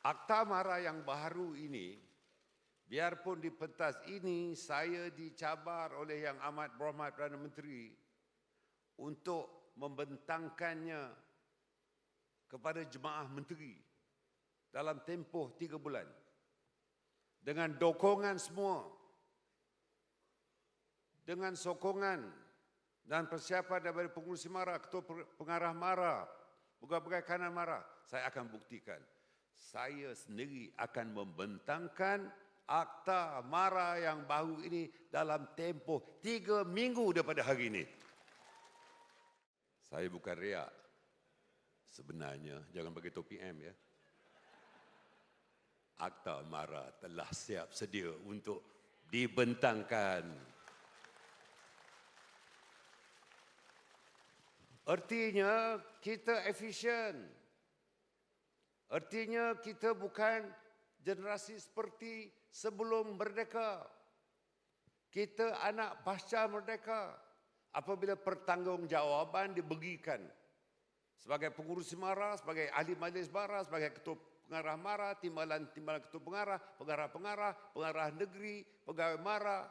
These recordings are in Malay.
Akta Mara yang baru ini, biarpun di pentas ini saya dicabar oleh Yang Amat Berhormat Perdana Menteri untuk membentangkannya kepada jemaah menteri dalam tempoh 3 bulan. Dengan dokongan semua, dengan sokongan dan persiapan daripada pengurusi Mara, ketua pengarah Mara, pegawai kanan Mara, saya akan buktikan. Saya sendiri akan membentangkan Akta Mara yang baru ini dalam tempoh 3 minggu daripada hari ini. Saya bukan riak. Sebenarnya, jangan bagi tahu PM ya. Akta Mara telah siap sedia untuk dibentangkan. Artinya kita efisien. Artinya kita bukan generasi seperti sebelum merdeka. Kita anak pasca merdeka. Apabila pertanggungjawaban diberikan sebagai pengurusi Mara, sebagai ahli majlis Mara, sebagai ketua pengarah Mara, timbalan ketua pengarah, pengarah negeri, pegawai Mara,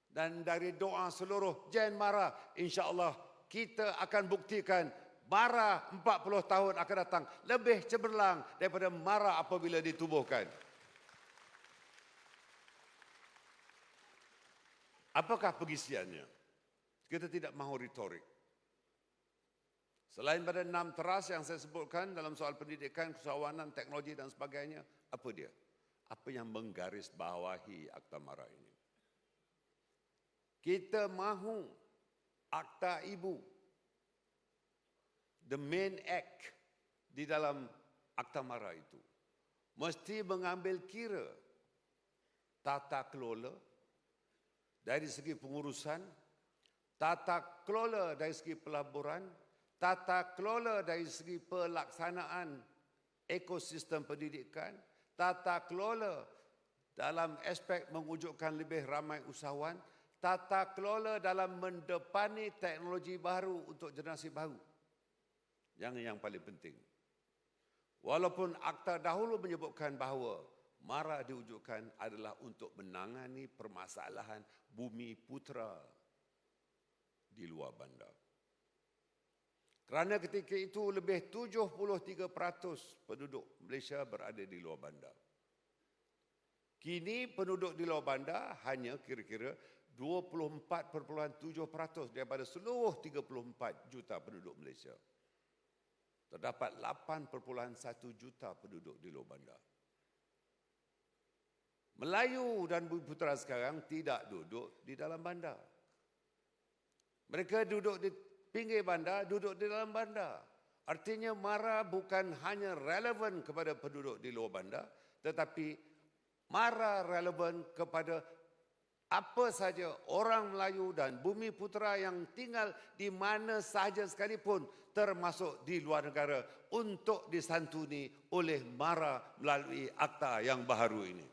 dan dari doa seluruh Jen Mara, insya-Allah kita akan buktikan Mara 40 tahun akan datang lebih cemerlang daripada Mara apabila ditubuhkan. Apakah pengisiannya? Kita tidak mahu retorik. Selain pada 6 teras yang saya sebutkan dalam soal pendidikan, kesawanan, teknologi dan sebagainya, apa dia? Apa yang menggarisbawahi Akta Mara ini? Kita mahu Akta Ibu, the main act di dalam Akta Mara itu, mesti mengambil kira tata kelola dari segi pengurusan, tata kelola dari segi pelaburan, tata kelola dari segi pelaksanaan ekosistem pendidikan, tata kelola dalam aspek mewujudkan lebih ramai usahawan, tata kelola dalam mendepani teknologi baru untuk generasi baru. Yang paling penting. Walaupun akta dahulu menyebutkan bahawa Mara diwujudkan adalah untuk menangani permasalahan bumi putera di luar bandar. Kerana ketika itu lebih 73% penduduk Malaysia berada di luar bandar. Kini penduduk di luar bandar hanya kira-kira 24.7% daripada seluruh 34 juta penduduk Malaysia. Terdapat 8.1 juta penduduk di luar bandar. Melayu dan bumi putera sekarang tidak duduk di dalam bandar. Mereka duduk di pinggir bandar, duduk di dalam bandar. Artinya Mara bukan hanya relevan kepada penduduk di luar bandar, tetapi Mara relevan kepada apa saja orang Melayu dan bumi putera yang tinggal di mana sahaja sekalipun, termasuk di luar negara, untuk disantuni oleh Mara melalui akta yang baharu ini.